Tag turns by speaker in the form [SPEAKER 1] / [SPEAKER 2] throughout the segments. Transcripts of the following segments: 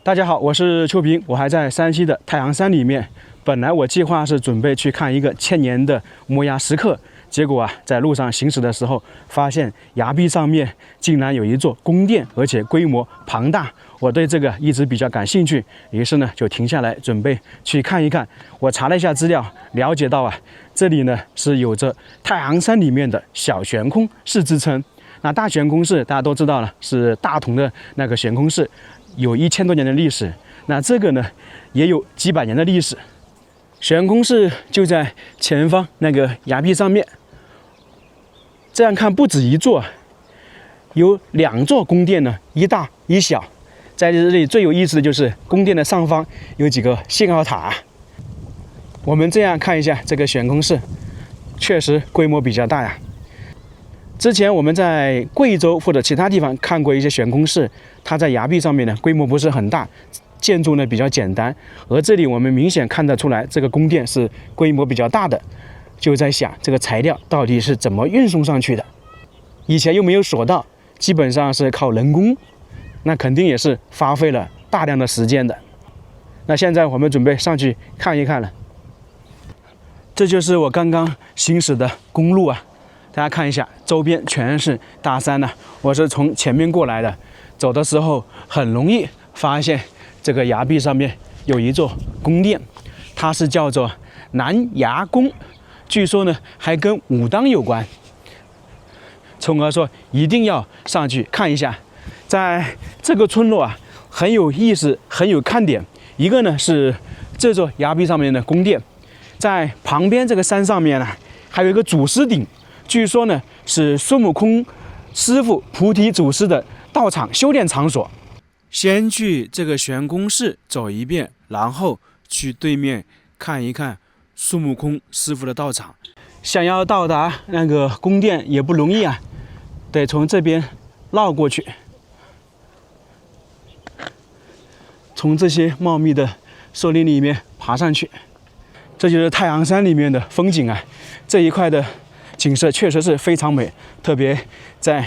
[SPEAKER 1] 大家好，我是邱平，我还在山西的太行山里面。本来我计划是准备去看一个千年的摩崖石刻，结果在路上行驶的时候，发现崖壁上面竟然有一座宫殿，而且规模庞大。我对这个一直比较感兴趣，于是呢就停下来准备去看一看。我查了一下资料，了解到这里呢是有着太行山里面的小悬空寺之称。那大悬空寺大家都知道了，是大同的那个悬空寺。有1000多年的历史，那这个呢也有几百年的历史。悬空寺就在前方那个崖壁上面，这样看不止一座，有2座宫殿呢，一大一小。在这里最有意思的就是宫殿的上方有几个信号塔。我们这样看一下这个悬空寺，确实规模比较大呀。之前我们在贵州或者其他地方看过一些悬空寺，它在崖壁上面呢规模不是很大，建筑呢比较简单。而这里我们明显看得出来，这个宫殿是规模比较大的。就在想这个材料到底是怎么运送上去的？以前又没有索道，基本上是靠人工，那肯定也是花费了大量的时间的。那现在我们准备上去看一看了。这就是我刚刚行驶的公路啊。大家看一下，周边全是大山呢。我是从前面过来的，走的时候很容易发现这个崖壁上面有一座宫殿，它是叫做南崖宫，据说呢还跟武当有关，从而说一定要上去看一下。在这个村落很有意思，很有看点。一个呢是这座崖壁上面的宫殿，在旁边这个山上面呢还有一个祖师顶。据说呢是孙悟空师傅菩提祖师的道场修炼场所。先去这个悬空寺走一遍，然后去对面看一看孙悟空师傅的道场。想要到达那个宫殿也不容易啊，得从这边绕过去，从这些茂密的树林里面爬上去。这就是太行山里面的风景啊，这一块的景色确实是非常美，特别在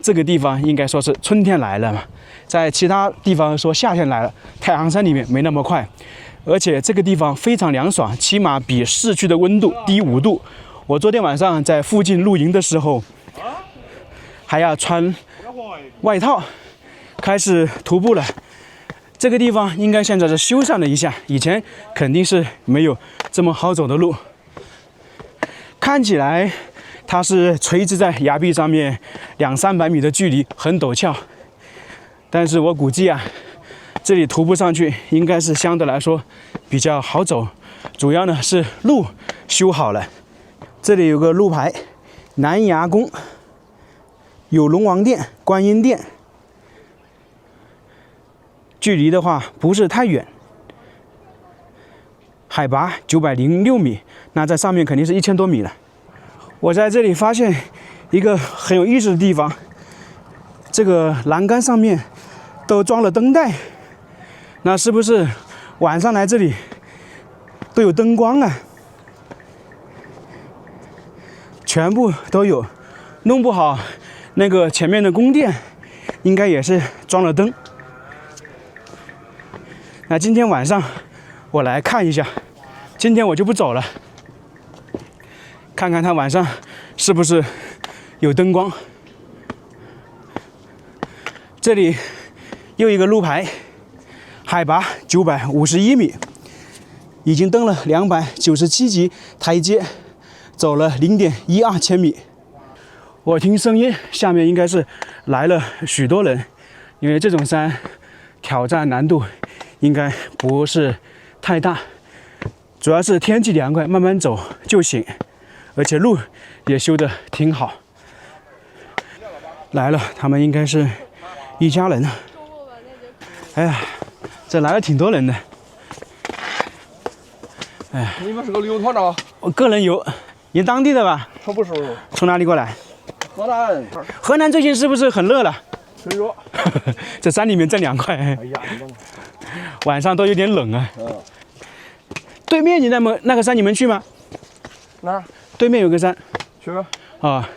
[SPEAKER 1] 这个地方应该说是春天来了嘛，在其他地方说夏天来了，太行山里面没那么快，而且这个地方非常凉爽，起码比市区的温度低5度。我昨天晚上在附近露营的时候，还要穿外套，开始徒步了。这个地方应该现在是修缮了一下，以前肯定是没有这么好走的路。看起来它是垂直在崖壁上面200-300米的距离，很陡峭。但是我估计这里徒步上去应该是相对来说比较好走，主要呢是路修好了。这里有个路牌，南崖宫，有龙王殿、观音殿，距离的话不是太远，海拔906米，那在上面肯定是1000多米了。我在这里发现一个很有意思的地方，这个栏杆上面都装了灯带，那是不是晚上来这里都有灯光啊？全部都有，弄不好那个前面的宫殿应该也是装了灯。那今天晚上我来看一下，今天我就不走了，看看它晚上是不是有灯光。这里又一个路牌，海拔951米，已经登了297级台阶，走了0.12千米。我听声音，下面应该是来了许多人，因为这种山挑战难度应该不是太大，主要是天气凉快，慢慢走就行，而且路也修得挺好。来了，他们应该是一家人。哎呀，这来了挺多人的。哎，
[SPEAKER 2] 你们是个旅游团长？
[SPEAKER 1] 我个人游，你当地的吧？
[SPEAKER 2] 可不是。
[SPEAKER 1] 从哪里过来？
[SPEAKER 2] 河南。
[SPEAKER 1] 河南最近是不是很热了？
[SPEAKER 2] 很热。
[SPEAKER 1] 这山里面真凉快。
[SPEAKER 2] 哎呀，
[SPEAKER 1] 晚上都有点冷啊。对面你那个山你们去吗？
[SPEAKER 2] 哪儿？
[SPEAKER 1] 对面有个山。
[SPEAKER 2] 去吧。
[SPEAKER 1] 啊，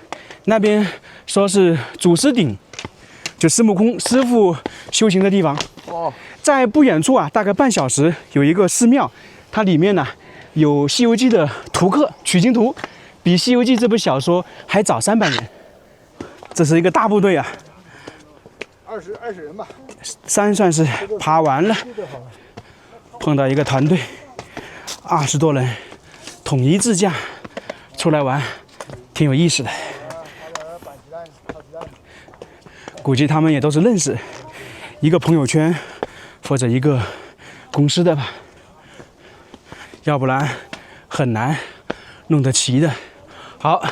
[SPEAKER 1] 那边说是祖师顶，就孙悟空师傅修行的地方。
[SPEAKER 2] 哦，
[SPEAKER 1] 在不远处啊，大概半小时有一个寺庙，它里面呢有《西游记》的图刻取经图，比《西游记》这部小说还早300年。这是一个大部队啊
[SPEAKER 3] ，20人吧。
[SPEAKER 1] 山算是爬完了，碰到一个团队，20多人统一自驾出来玩，挺有意思的。估计他们也都是认识，一个朋友圈或者一个公司的吧，要不然很难弄得齐的。好，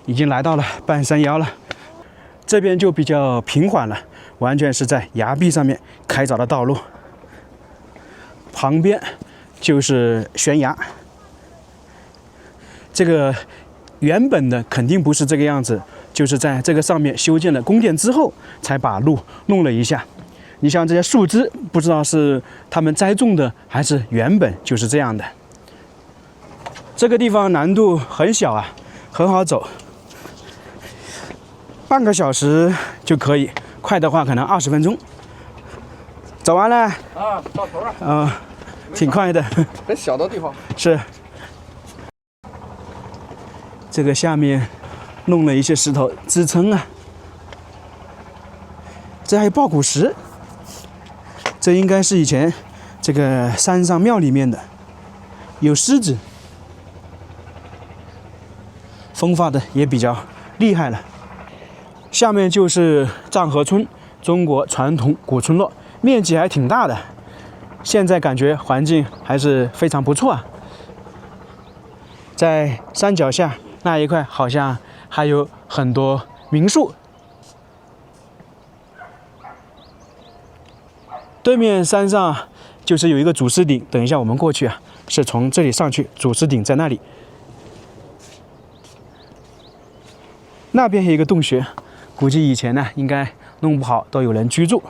[SPEAKER 1] 已经来到了半山腰了，这边就比较平缓了，完全是在崖壁上面开凿的道路，旁边就是悬崖。这个原本的肯定不是这个样子，就是在这个上面修建了宫殿之后，才把路弄了一下。你像这些树枝，不知道是他们栽种的，还是原本就是这样的。这个地方难度很小啊，很好走，半个小时就可以，快的话可能20分钟。走完了
[SPEAKER 2] 啊，到头了。
[SPEAKER 1] 挺快的。
[SPEAKER 2] 很小的地方。
[SPEAKER 1] 是。这个下面弄了一些石头支撑啊，这还有抱骨石，这应该是以前这个山上庙里面的，有狮子，风化的也比较厉害了。下面就是藏河村，中国传统古村落，面积还挺大的，现在感觉环境还是非常不错啊。在山脚下那一块好像还有很多民宿，对面山上就是有一个主尸顶，等一下我们过去啊，是从这里上去，主尸顶在那里。那边有一个洞穴，估计以前呢应该弄不好都有人居住。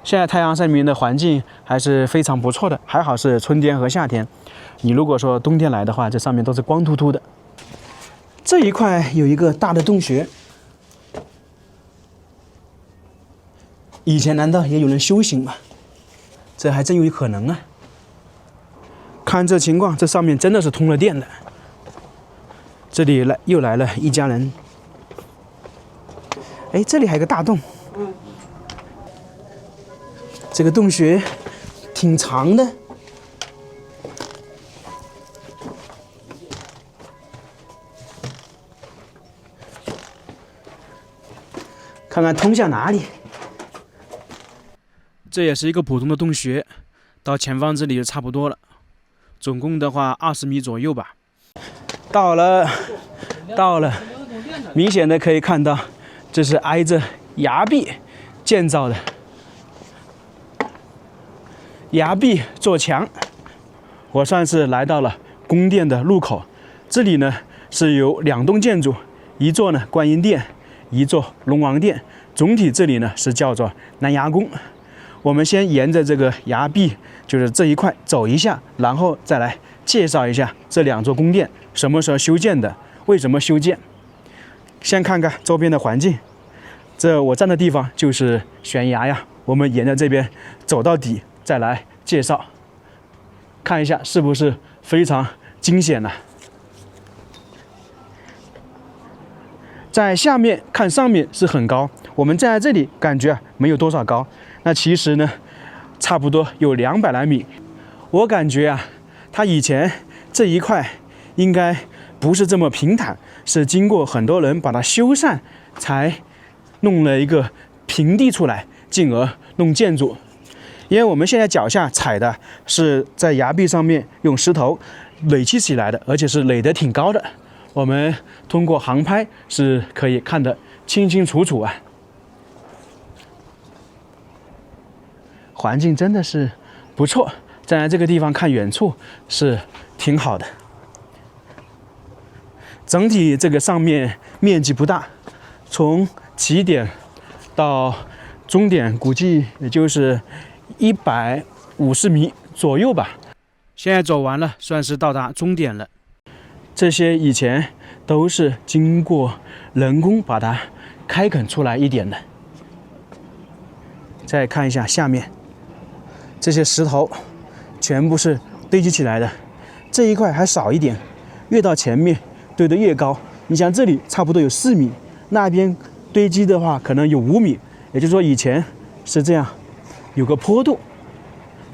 [SPEAKER 1] 现在太阳山里面的环境还是非常不错的，还好是春天和夏天。你如果说冬天来的话，这上面都是光秃秃的。这一块有一个大的洞穴，以前难道也有人修行吗？这还真有可能啊！看这情况，这上面真的是通了电的。这里又来了一家人。哎，这里还有个大洞。这个洞穴挺长的。看看通向哪里。这也是一个普通的洞穴，到前方这里就差不多了，总共的话20米左右吧。到了，明显的可以看到，这是挨着崖壁建造的，崖壁做墙。我算是来到了宫殿的入口，这里呢是有2栋建筑，一座呢观音殿，一座龙王殿，总体这里呢是叫做南崖宫。我们先沿着这个崖壁，就是这一块走一下，然后再来介绍一下这2座宫殿什么时候修建的，为什么修建。先看看周边的环境，这我站的地方就是悬崖呀，我们沿着这边走到底，再来介绍，看一下是不是非常惊险呢？在下面看上面是很高，我们站在这里感觉没有多少高，那其实呢差不多有200来米。我感觉啊，它以前这一块应该不是这么平坦，是经过很多人把它修缮，才弄了一个平地出来，进而弄建筑。因为我们现在脚下踩的是在崖壁上面用石头垒砌起来的，而且是垒得挺高的。我们通过航拍是可以看得清清楚楚啊，环境真的是不错，站在这个地方看远处是挺好的。整体这个上面面积不大，从起点到终点估计也就是150米左右吧。现在走完了，算是到达终点了。这些以前都是经过人工把它开垦出来一点的。再看一下下面，这些石头全部是堆积起来的，这一块还少一点，越到前面堆得越高。你像这里差不多有4米，那边堆积的话可能有5米，也就是说以前是这样，有个坡度，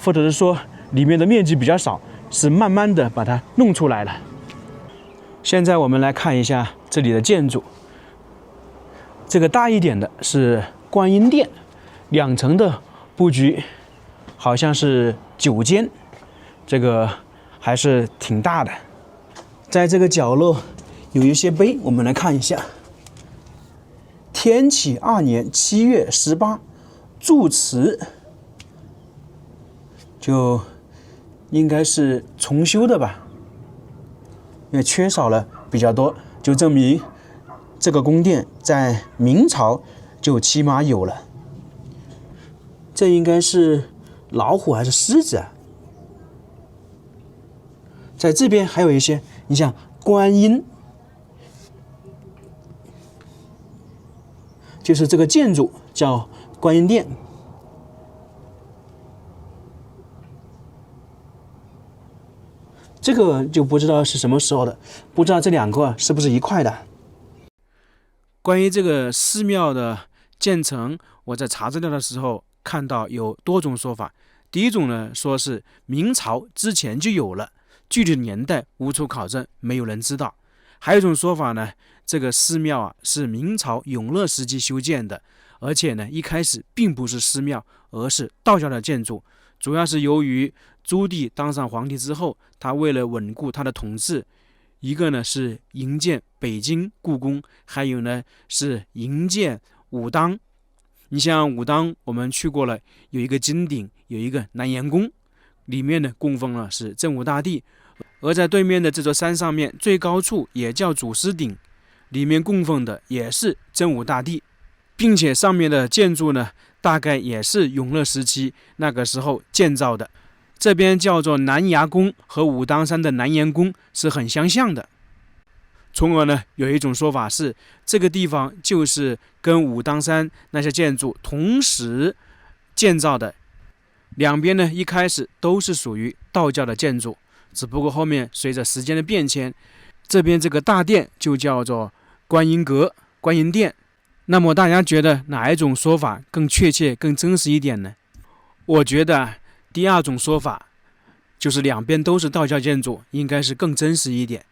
[SPEAKER 1] 或者是说里面的面积比较少，是慢慢的把它弄出来了。现在我们来看一下这里的建筑，这个大一点的是观音殿，2层的布局，好像是9间，这个还是挺大的。在这个角落有一些碑，我们来看一下。天启2年7月18祝祠，就应该是重修的吧，因为缺少了比较多，就证明这个宫殿在明朝就起码有了。这应该是老虎还是狮子啊？在这边还有一些，你像观音，就是这个建筑叫观音殿。这个就不知道是什么时候的，不知道这2个是不是一块的。关于这个寺庙的建成，我在查资料的时候看到有多种说法。第一种呢，说是明朝之前就有了，具体的年代无从考证，没有人知道。还有一种说法呢，这个寺庙啊是明朝永乐时期修建的，而且呢一开始并不是寺庙，而是道教的建筑。主要是由于朱棣当上皇帝之后，他为了稳固他的统治，一个呢是营建北京故宫，还有呢是营建武当。你像武当我们去过了，有一个金顶，有一个南岩宫，里面呢供奉了是真武大帝。而在对面的这座山上面，最高处也叫祖师顶，里面供奉的也是真武大帝，并且上面的建筑呢大概也是永乐时期那个时候建造的。这边叫做南崖宫，和武当山的南岩宫是很相像的。从而呢，有一种说法是，这个地方就是跟武当山那些建筑同时建造的。两边呢，一开始都是属于道教的建筑，只不过后面随着时间的变迁，这边这个大殿就叫做观音阁、观音殿。那么大家觉得哪一种说法更确切、更真实一点呢？我觉得第二种说法，就是两边都是道教建筑，应该是更真实一点。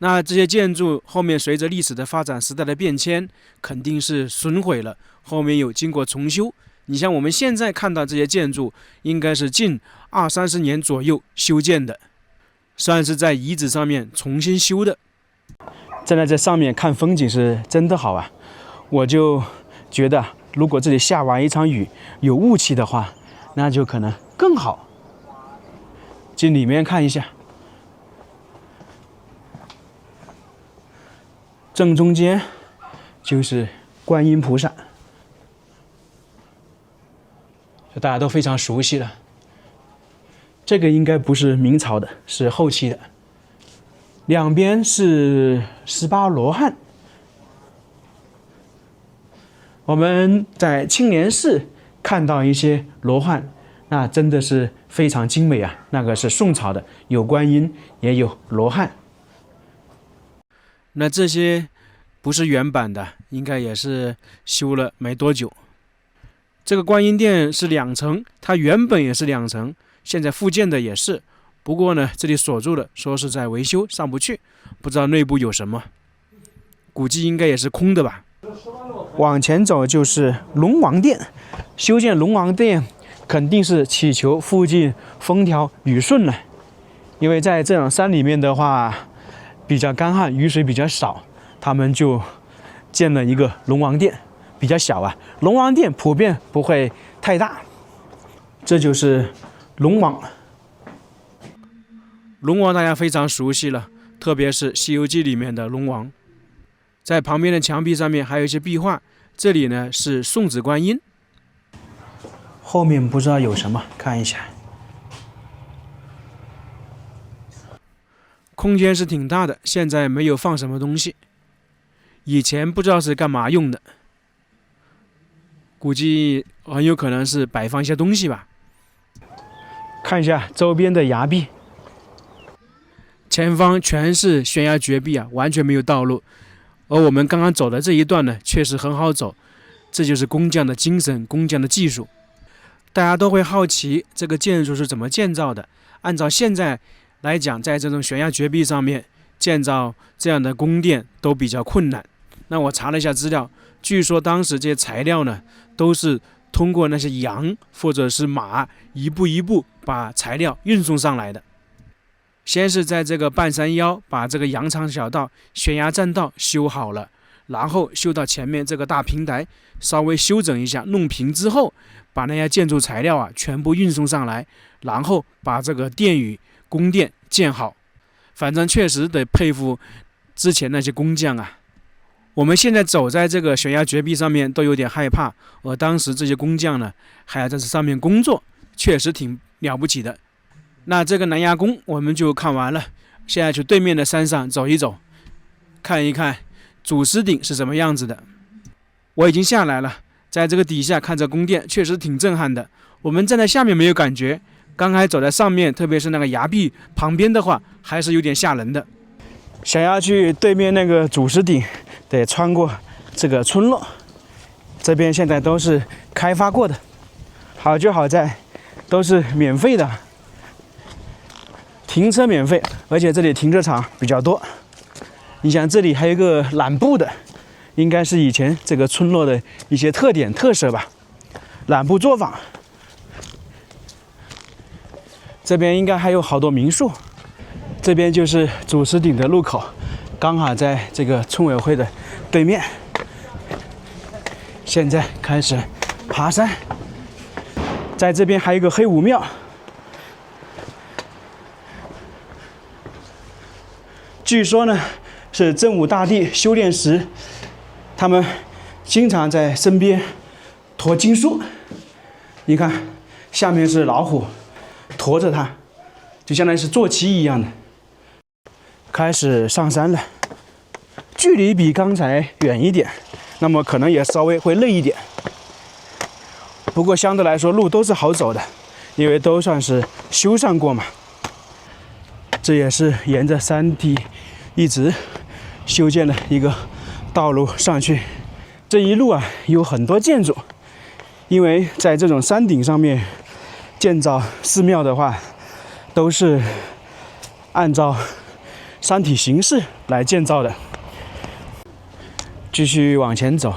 [SPEAKER 1] 那这些建筑后面随着历史的发展、时代的变迁，肯定是损毁了，后面有经过重修。你像我们现在看到这些建筑，应该是近20-30年左右修建的，算是在遗址上面重新修的。站在这上面看风景是真的好啊！我就觉得，如果这里下完一场雨，有雾气的话，那就可能更好。进里面看一下。正中间就是观音菩萨，大家都非常熟悉了。这个应该不是明朝的，是后期的。两边是18罗汉。我们在青莲寺看到一些罗汉，那真的是非常精美啊！那个是宋朝的，有观音，也有罗汉。那这些不是原版的，应该也是修了没多久。这个观音殿是2层，它原本也是2层，现在复建的也是。不过呢，这里锁住了，说是在维修，上不去，不知道内部有什么，估计应该也是空的吧。往前走就是龙王殿，修建龙王殿肯定是祈求附近风调雨顺了，因为在这种山里面的话，比较干旱，雨水比较少，他们就建了一个龙王殿，比较小啊。龙王殿普遍不会太大。这就是龙王。龙王大家非常熟悉了，特别是《西游记》里面的龙王。在旁边的墙壁上面还有一些壁画，这里呢是送子观音。后面不知道有什么，看一下。空间是挺大的，现在没有放什么东西。以前不知道是干嘛用的。估计很有可能是摆放一些东西吧。看一下周边的崖壁，前方全是悬崖绝壁啊，完全没有道路。而我们刚刚走的这一段呢，确实很好走，这就是工匠的精神，工匠的技术。大家都会好奇这个建筑是怎么建造的。按照现在来讲，在这种悬崖绝壁上面建造这样的宫殿都比较困难。那我查了一下资料，据说当时这些材料呢，都是通过那些羊或者是马一步一步把材料运送上来的。先是在这个半山腰把这个羊肠小道、悬崖栈道修好了，然后修到前面这个大平台，稍微修整一下，弄平之后，把那些建筑材料啊全部运送上来，然后把这个殿宇宫殿建好。反正确实得佩服之前那些工匠啊。我们现在走在这个悬崖绝壁上面都有点害怕，而当时这些工匠呢还要在这上面工作，确实挺了不起的。那这个南崖宫我们就看完了，现在去对面的山上走一走，看一看主石顶是什么样子的。我已经下来了，在这个底下看这宫殿确实挺震撼的。我们站在下面没有感觉，刚才走在上面，特别是那个崖壁旁边的话，还是有点吓人的。想要去对面那个主石顶，得穿过这个村落，这边现在都是开发过的。好就好在都是免费的，停车免费，而且这里停车场比较多。你想这里还有一个缆布的，应该是以前这个村落的一些特点特色吧。缆布作坊，这边应该还有好多民宿。这边就是主石顶的入口，刚好在这个村委会的对面。现在开始爬山，在这边还有一个黑武庙。据说呢，是真武大帝修炼时，他们经常在身边驮经书。你看，下面是老虎驮着它，就相当于是坐骑一样的。开始上山了，距离比刚才远一点，那么可能也稍微会累一点。不过相对来说，路都是好走的，因为都算是修缮过嘛。这也是沿着山体一直修建了一个道路上去。这一路啊有很多建筑，因为在这种山顶上面建造寺庙的话，都是按照山体形式来建造的。继续往前走，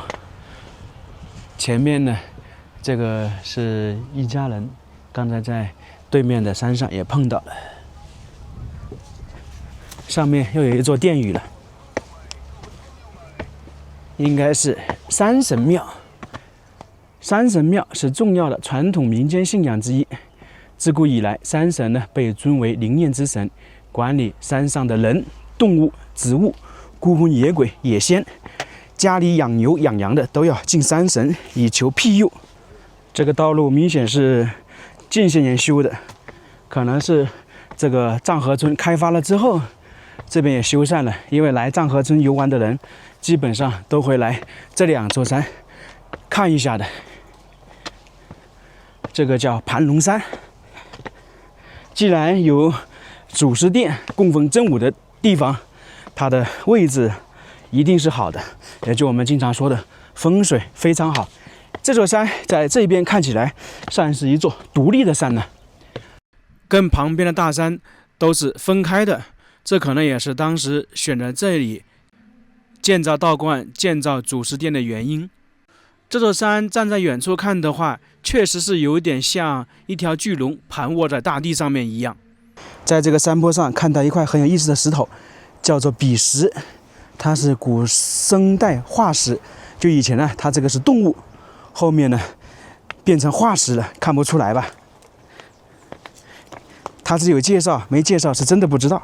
[SPEAKER 1] 前面呢，这个是一家人，刚才在对面的山上也碰到了。上面又有一座殿宇了，应该是山神庙。山神庙是重要的传统民间信仰之一。自古以来，山神呢被尊为灵验之神，管理山上的人、动物、植物、孤魂野鬼、野仙。家里养牛养羊的都要敬山神，以求庇佑。这个道路明显是近些年修的，可能是这个藏河村开发了之后，这边也修缮了。因为来藏河村游玩的人，基本上都会来这两座山看一下的。这个叫盘龙山。既然有主石殿供奉真武的地方，它的位置一定是好的，也就我们经常说的风水非常好。这座山在这边看起来算是一座独立的山呢，跟旁边的大山都是分开的。这可能也是当时选择这里建造道观、建造主石殿的原因。这座山站在远处看的话，确实是有点像一条巨龙盘卧在大地上面一样。在这个山坡上看到一块很有意思的石头，叫做比石，它是古生代化石。就以前呢，它这个是动物，后面呢变成化石了，看不出来吧？它是有介绍没介绍是真的不知道。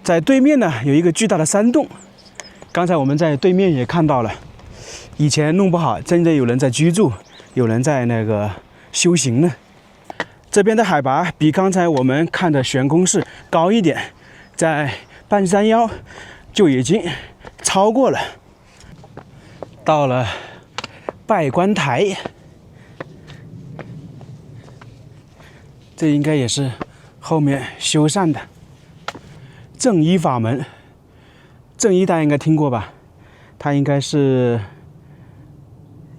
[SPEAKER 1] 在对面呢有一个巨大的山洞，刚才我们在对面也看到了。以前弄不好，真的有人在居住，有人在那个修行呢。这边的海拔比刚才我们看的悬空寺高一点，在半山腰就已经超过了。到了拜官台，这应该也是后面修缮的。正一法门，正一大家应该听过吧？它应该是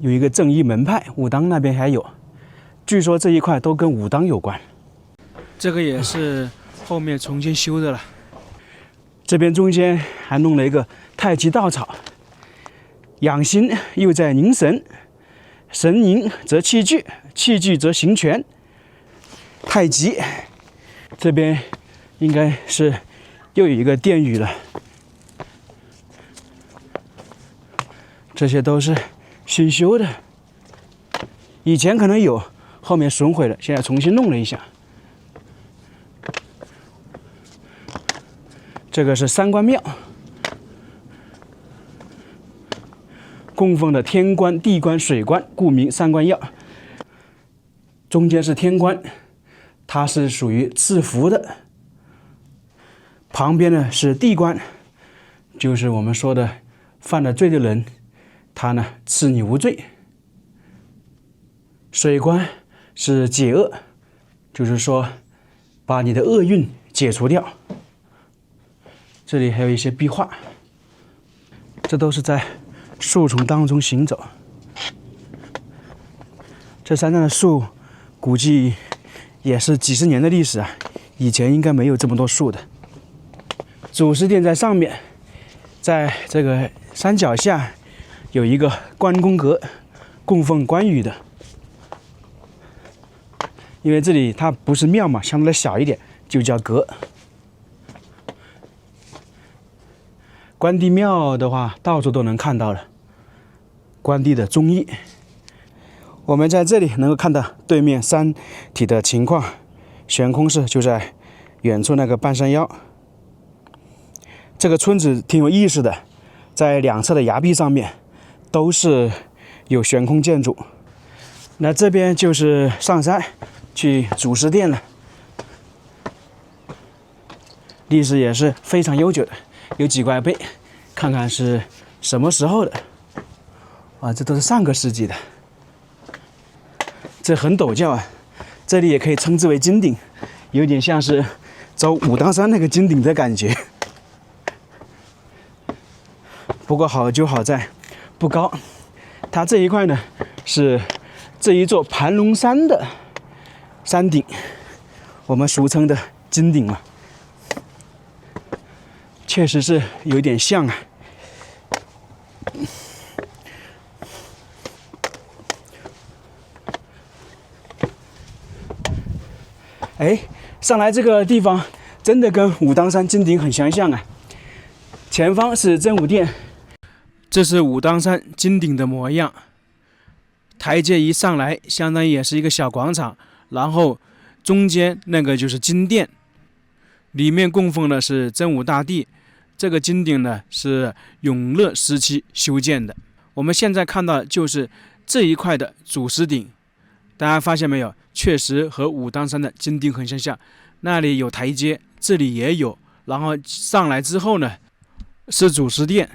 [SPEAKER 1] 有一个正一门派，武当那边还有。据说这一块都跟武当有关。这个也是后面重新修的了。这边中间还弄了一个太极道场，养心又在凝神，神凝则气聚，气聚则行拳。太极这边应该是又有一个殿宇了。这些都是新修的，以前可能有，后面损毁了，现在重新弄了一下。这个是三官庙，供奉的天官、地官、水官，故名三官庙。中间是天官，它是属于赐福的。旁边呢是地官，就是我们说的犯了罪的人，他呢赐你无罪。水官是解厄，就是说把你的厄运解除掉。这里还有一些壁画，这都是在树丛当中行走。这山上的树估计也是几十年的历史啊，以前应该没有这么多树的。主祀殿在上面，在这个山脚下有一个关公阁，供奉关羽的。因为这里它不是庙嘛，相对来小一点，就叫阁。关帝庙的话，到处都能看到了关帝的忠义。我们在这里能够看到对面山体的情况，悬空寺就在远处那个半山腰。这个村子挺有意思的，在两侧的崖壁上面都是有悬空建筑。那这边就是上山去主祀殿了，历史也是非常悠久的。有几块碑，看看是什么时候的。啊，这都是上个世纪的。这很陡峭啊，这里也可以称之为金顶，有点像是走武当山那个金顶的感觉。不过好就好在不高，它这一块呢是这一座盘龙山的山顶，我们俗称的金顶嘛。确实是有点像啊。哎，上来这个地方真的跟武当山金顶很相像啊。前方是真武殿，这是武当山金顶的模样。台阶一上来，相当于也是一个小广场，然后中间那个就是金殿，里面供奉的是真武大帝。这个金顶呢是永乐时期修建的。我们现在看到的就是这一块的主石顶，大家发现没有？确实和武当山的金顶很相像。那里有台阶，这里也有，然后上来之后呢是主石殿，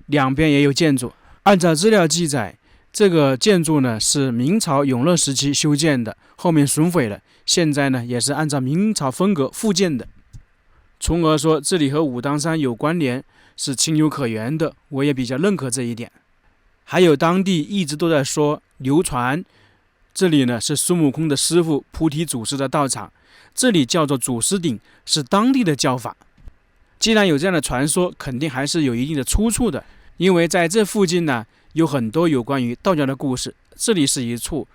[SPEAKER 1] 两边也有建筑。按照资料记载，这个建筑呢是明朝永乐时期修建的，后面损毁了，现在呢也是按照明朝风格复建的。从而说这里和武当山有关联是情有可原的，我也比较认可这一点。还有当地一直都在说流传，这里呢是孙悟空的师傅菩提祖师的道场，这里叫做祖师顶，是当地的叫法。既然有这样的传说，肯定还是有一定的出处的，因为在这附近呢有很多有关于道教的故事。这里是一处，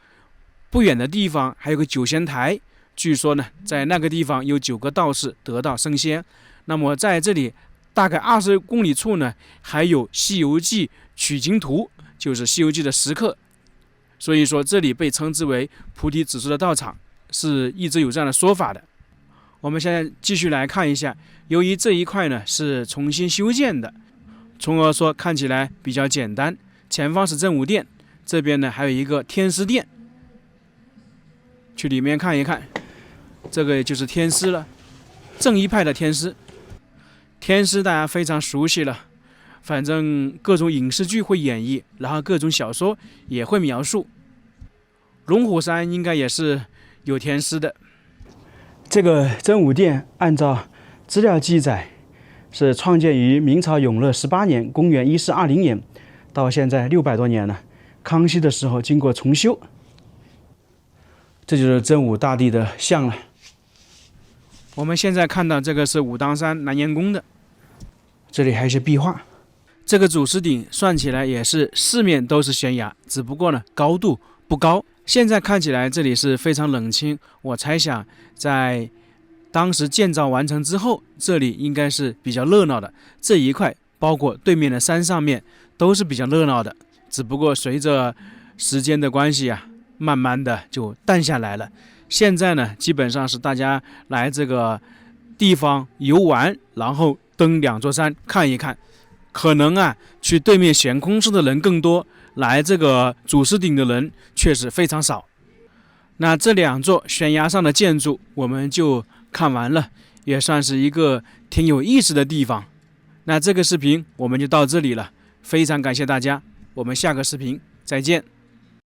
[SPEAKER 1] 不远的地方还有个九仙台，据说呢在那个地方有9个道士得道升仙。那么在这里大概20公里处呢还有西游记取经图，就是西游记的石刻。所以说这里被称之为菩提祖师的道场，是一直有这样的说法的。我们现在继续来看一下，由于这一块呢是重新修建的，从而说看起来比较简单。前方是真武殿，这边呢还有一个天师殿，去里面看一看。这个也就是天师了，正一派的天师。天师大家非常熟悉了，反正各种影视剧会演绎，然后各种小说也会描述。龙虎山应该也是有天师的。这个真武殿按照资料记载是创建于明朝永乐18年，公元1420年，到现在600多年了。康熙的时候经过重修。这就是真武大帝的像了。我们现在看到这个是武当山南岩宫的，这里还有一些壁画。这个主石顶算起来也是四面都是悬崖，只不过呢高度不高。现在看起来这里是非常冷清，我猜想在当时建造完成之后，这里应该是比较热闹的。这一块包括对面的山上面都是比较热闹的，只不过随着时间的关系啊，慢慢的就淡下来了。现在呢，基本上是大家来这个地方游玩，然后登两座山看一看。可能啊，去对面悬空寺的人更多，来这个主石顶的人确实非常少。那这两座悬崖上的建筑我们就看完了，也算是一个挺有意思的地方。那这个视频我们就到这里了，非常感谢大家，我们下个视频再见。